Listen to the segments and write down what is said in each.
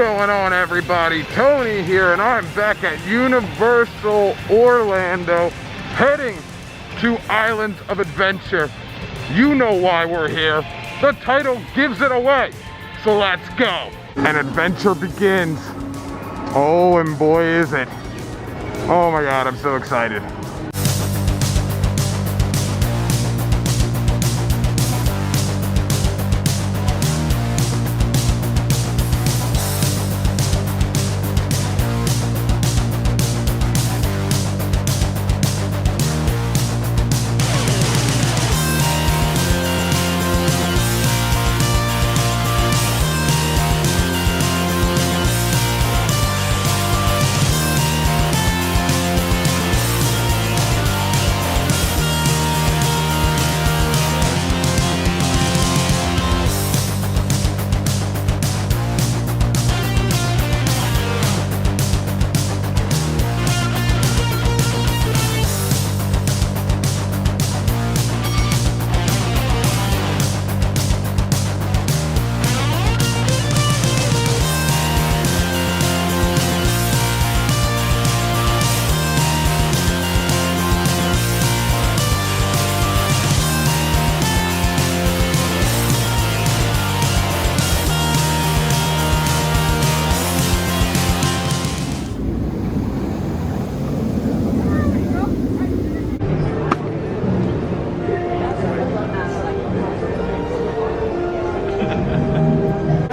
going on, everybody? Tony here, and I'm back at Universal Orlando, heading to Islands of Adventure. You know why we're here. The title gives it away. So let's go. And adventure begins. Oh, and boy is it. Oh my God, I'm so excited.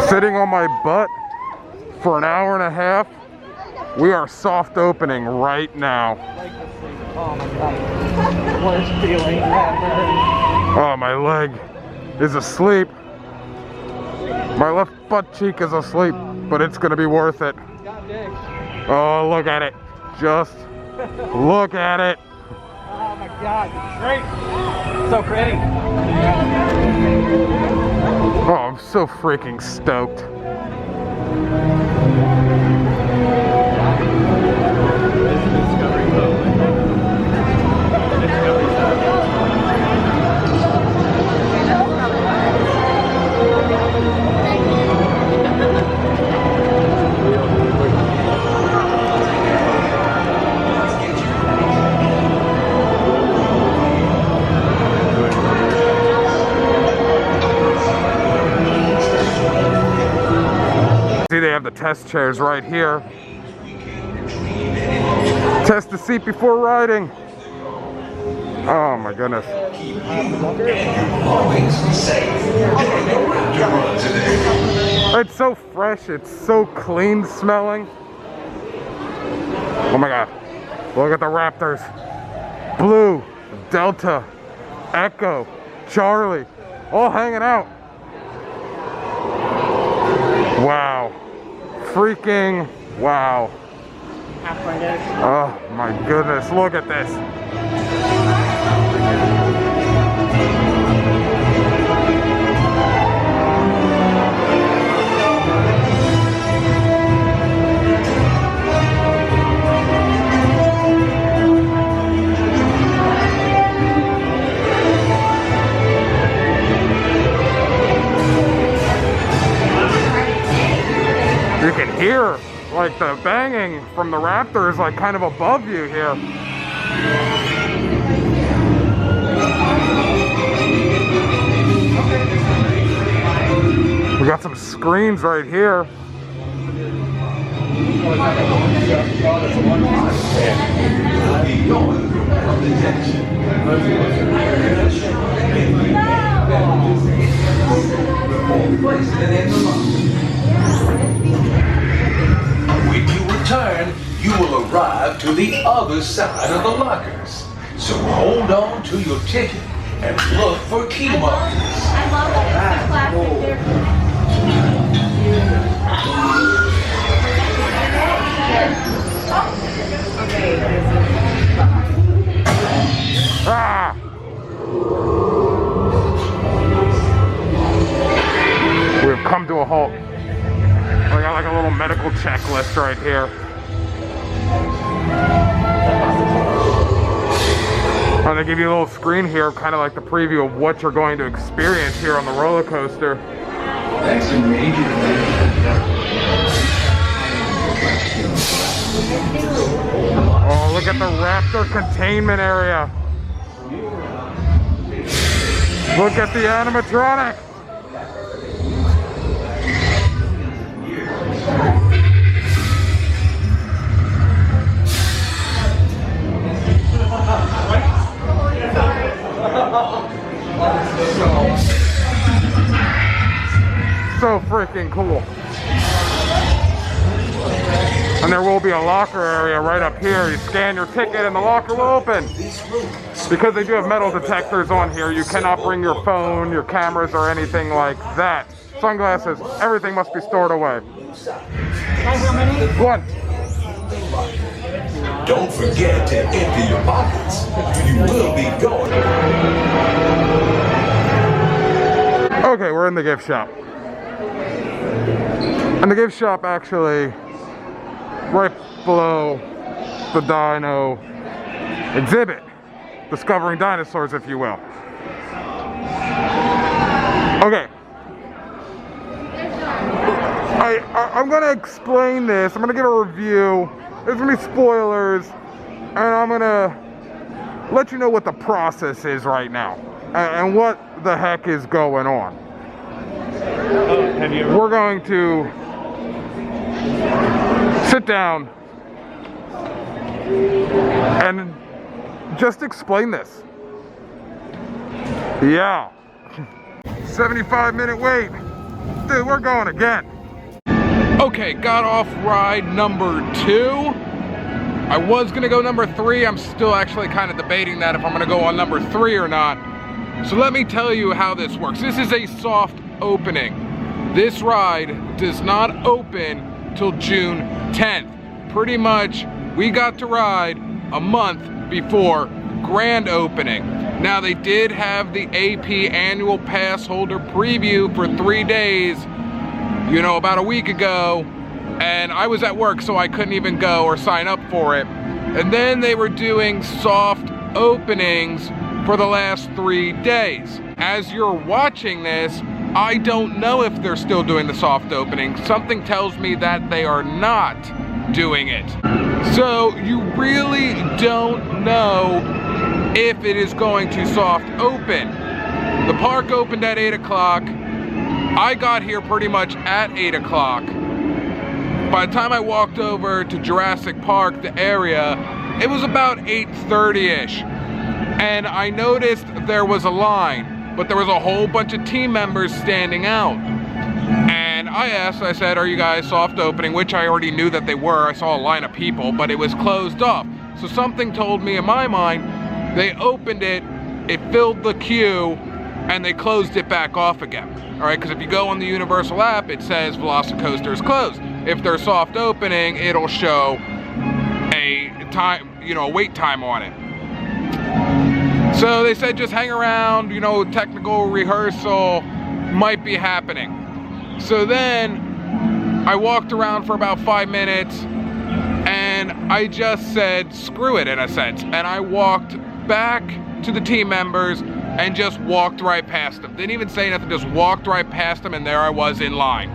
Sitting on my butt for an hour and a half. We are soft opening right now. Oh my God. Worst feeling ever. Oh, my leg is asleep. My left butt cheek is asleep, but it's gonna be worth it. Oh, look at it. Just look at it. Oh my God, it's great. So pretty. Oh, I'm so freaking stoked. See, they have the test chairs right here. Test the seat before riding. Oh my goodness. It's so fresh, it's so clean smelling. Oh my God. Look at the Raptors. Blue, Delta, Echo, Charlie, all hanging out. Wow. Freaking wow. Oh my goodness, look at this. You can hear like the banging from the Raptors like kind of above you here. We got some screens right here. When you return, you will arrive to the other side of the lockers. So hold on to your ticket and look for key markers. I love that. Ah! We've come to a halt. I got like a little medical checklist right here. And they give you a little screen here, kind of like the preview of what you're going to experience here on the roller coaster. That's a major look at the raptor containment area. Look at the animatronic. So freaking cool. And there will be a locker area right up here. You scan your ticket and the locker will open. Because they do have metal detectors on here, you cannot bring your phone, your cameras, or anything like that. Sunglasses, everything must be stored away. One. Don't forget to empty your pockets. You will be going. Okay, we're in the gift shop. And the gift shop actually right below the dino exhibit, discovering dinosaurs, if you will. Okay. I'm gonna explain this. I'm gonna give a review. There's gonna be spoilers, and I'm gonna let you know what the process is right now and what the heck is going on. We're going to sit down and just explain this. Yeah. 75-minute wait. Dude, we're going again. Okay, got off ride number 2. I was gonna go number 3. I'm still actually kind of debating that if I'm gonna go on number 3 or not. So let me tell you how this works. This is a soft opening. This ride does not open till June 10th. Pretty much, we got to ride a month before grand opening. Now, they did have the AP annual pass holder preview for 3 days, you know, about a week ago, and I was at work, so I couldn't even go or sign up for it. And then they were doing soft openings for the last 3 days. As you're watching this, I don't know if they're still doing the soft opening. Something tells me that they are not doing it. So you really don't know if it is going to soft open. The park opened at 8 o'clock. I got here pretty much at 8 o'clock. By the time I walked over to Jurassic Park, the area, it was about 8:30-ish. And I noticed there was a line, but there was a whole bunch of team members standing out. And I asked, I said, are you guys soft opening? Which I already knew that they were. I saw a line of people, but it was closed off. So something told me in my mind, they opened it, it filled the queue, and they closed it back off again. All right, because if you go on the Universal app, it says Velocicoaster is closed. If they're soft opening, it'll show a time, you know, a wait time on it. So they said just hang around, you know, technical rehearsal might be happening. So then I walked around for about 5 minutes and I just said screw it in a sense. And I walked back to the team members and just walked right past them. Didn't even say nothing, just walked right past them, and there I was in line.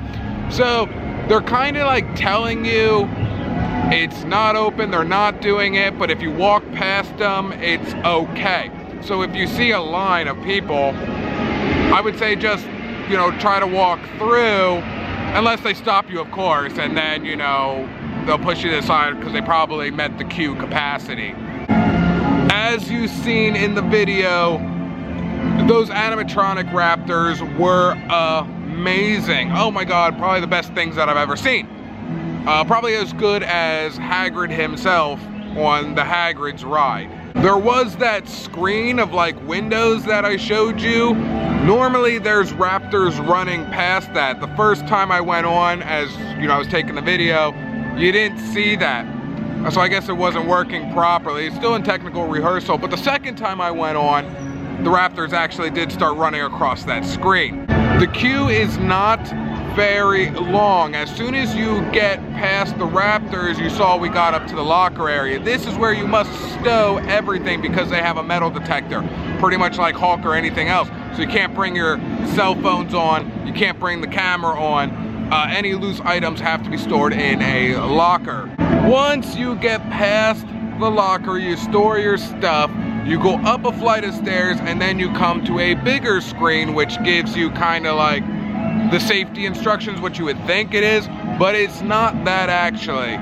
So they're kind of like telling you it's not open, they're not doing it, but if you walk past them, it's okay. So if you see a line of people, I would say just, you know, try to walk through, unless they stop you, of course, and then, you know, they'll push you to the side because they probably met the queue capacity. As you've seen in the video, those animatronic raptors were amazing. Oh my God, probably the best things that I've ever seen. Probably as good as Hagrid himself on the Hagrid's ride. There was that screen of like windows that I showed you. Normally there's raptors running past that. The first time I went on, as you know, I was taking the video, you didn't see that. So I guess it wasn't working properly. It's still in technical rehearsal, but the second time I went on, the raptors actually did start running across that screen. The queue is not very long. As soon as you get past the raptors, you saw we got up to the locker area. This is where you must stow everything because they have a metal detector, pretty much like Hulk or anything else. So you can't bring your cell phones on, you can't bring the camera on. Any loose items have to be stored in a locker. Once you get past, the locker, you store your stuff, you go up a flight of stairs, and then you come to a bigger screen which gives you kind of like the safety instructions, what you would think it is, but it's not that actually.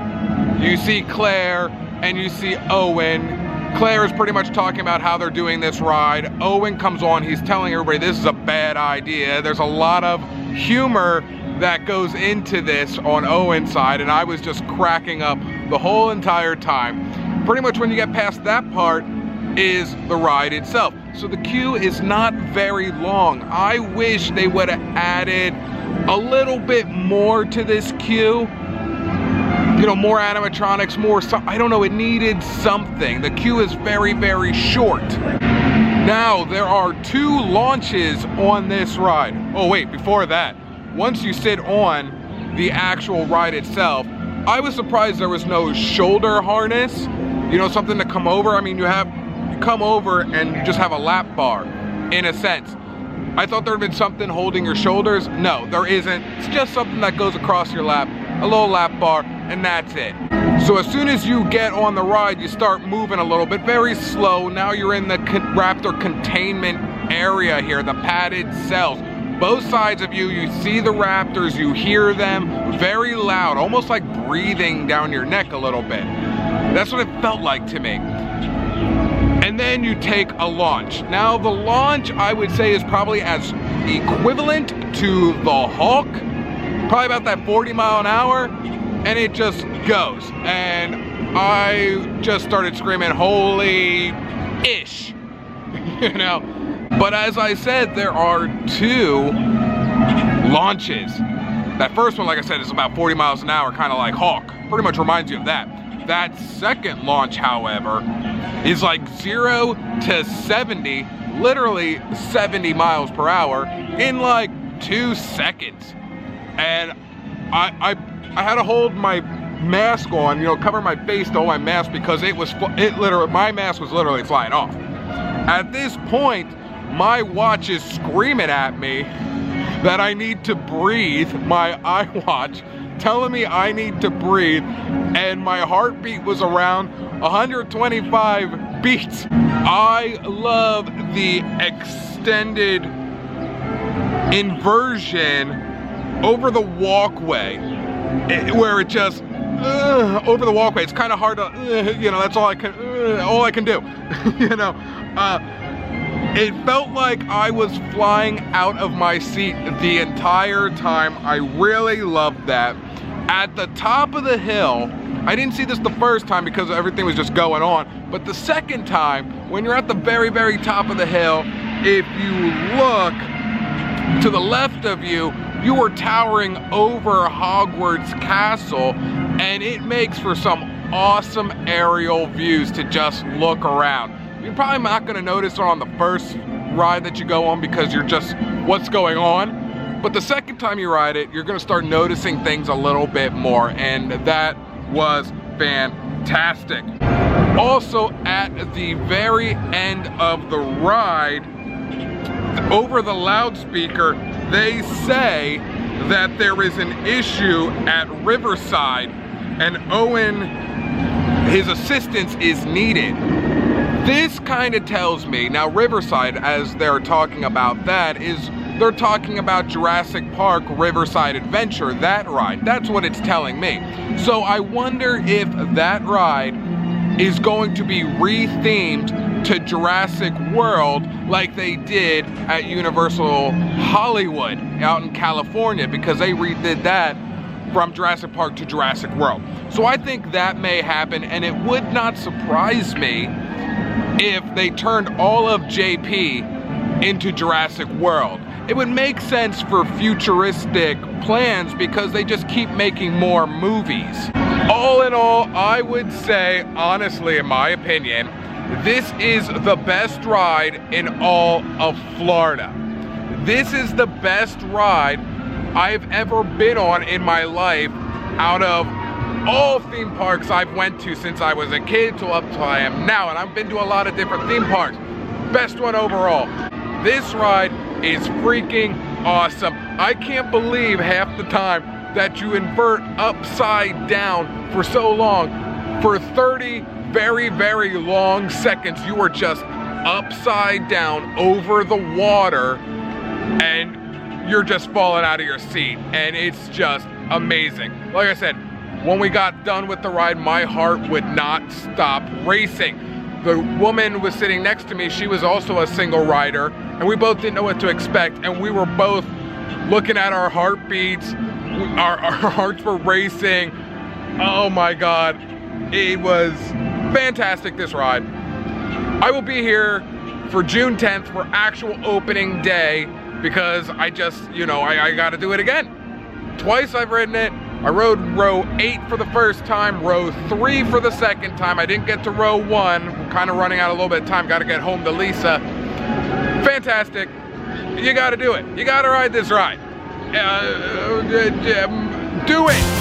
You see Claire and you see Owen. Claire is pretty much talking about how they're doing this ride. Owen comes on, he's telling everybody this is a bad idea. There's a lot of humor that goes into this on Owen's side, and I was just cracking up the whole entire time. Pretty much when you get past that part is the ride itself. So the queue is not very long. I wish they would have added a little bit more to this queue. You know, more animatronics, more, I don't know, it needed something. The queue is very, very short. Now, there are 2 launches on this ride. Oh wait, before that, once you sit on the actual ride itself, I was surprised there was no shoulder harness, you know, something to come over. I mean, you come over and you just have a lap bar, in a sense. I thought there would have been something holding your shoulders. No, there isn't. It's just something that goes across your lap, a little lap bar, and that's it. So as soon as you get on the ride, you start moving a little bit, very slow. Now you're in the Raptor containment area here, the padded cells. Both sides of you, you see the Raptors, you hear them, very loud, almost like breathing down your neck a little bit. That's what it felt like to me. And then you take a launch. Now the launch, I would say, is probably as equivalent to the Hulk, probably about that 40 mile an hour, and it just goes. And I just started screaming, holy-ish, you know? But as I said, there are 2 launches. That first one, like I said, is about 40 miles an hour, kind of like Hulk. Pretty much reminds you of that. That second launch, however, is like 0 to 70, literally 70 miles per hour in like 2 seconds. And I had to hold my mask on, you know, cover my face to hold my mask because my mask was literally flying off. At this point, my watch is screaming at me that I need to breathe, my iWatch telling me I need to breathe, and my heartbeat was around 125 beats. I love the extended inversion over the walkway, where it just, over the walkway. It's kind of hard to, you know, that's all I can do, you know. It felt like I was flying out of my seat the entire time. I really loved that. At the top of the hill, I didn't see this the first time because everything was just going on, but the second time, when you're at the very, very top of the hill, if you look to the left of you, you are towering over Hogwarts Castle, and it makes for some awesome aerial views to just look around. You're probably not gonna notice it on the first ride that you go on because you're just, what's going on? But the second time you ride it, you're gonna start noticing things a little bit more, and that was fantastic. Also, at the very end of the ride, over the loudspeaker, they say that there is an issue at Riverside and Owen, his assistance is needed. This kind of tells me, now Riverside, as they're talking about that, is they're talking about Jurassic Park Riverside Adventure, that ride. That's what it's telling me. So I wonder if that ride is going to be rethemed to Jurassic World like they did at Universal Hollywood out in California, because they redid that from Jurassic Park to Jurassic World. So I think that may happen, and it would not surprise me if they turned all of JP into Jurassic World. It would make sense for futuristic plans because they just keep making more movies. All in all, I would say, honestly, in my opinion, this is the best ride in all of Florida. This is the best ride I've ever been on in my life out of all theme parks I've went to since I was a kid to up to I am now, and I've been to a lot of different theme parks. Best one overall. This ride is freaking awesome. I can't believe half the time that you invert upside down for so long. For 30 very, very long seconds, you are just upside down over the water and you're just falling out of your seat, and it's just amazing. Like I said, when we got done with the ride, my heart would not stop racing. The woman was sitting next to me, she was also a single rider, and we both didn't know what to expect, and we were both looking at our heartbeats, our hearts were racing. Oh my God, it was fantastic, this ride. I will be here for June 10th for actual opening day, because I just, you know, I gotta do it again. Twice I've ridden it. I rode row 8 for the first time, row 3 for the second time. I didn't get to row 1. I'm kind of running out a little bit of time. Got to get home to Lisa. Fantastic. You got to do it. You got to ride this ride. Do it.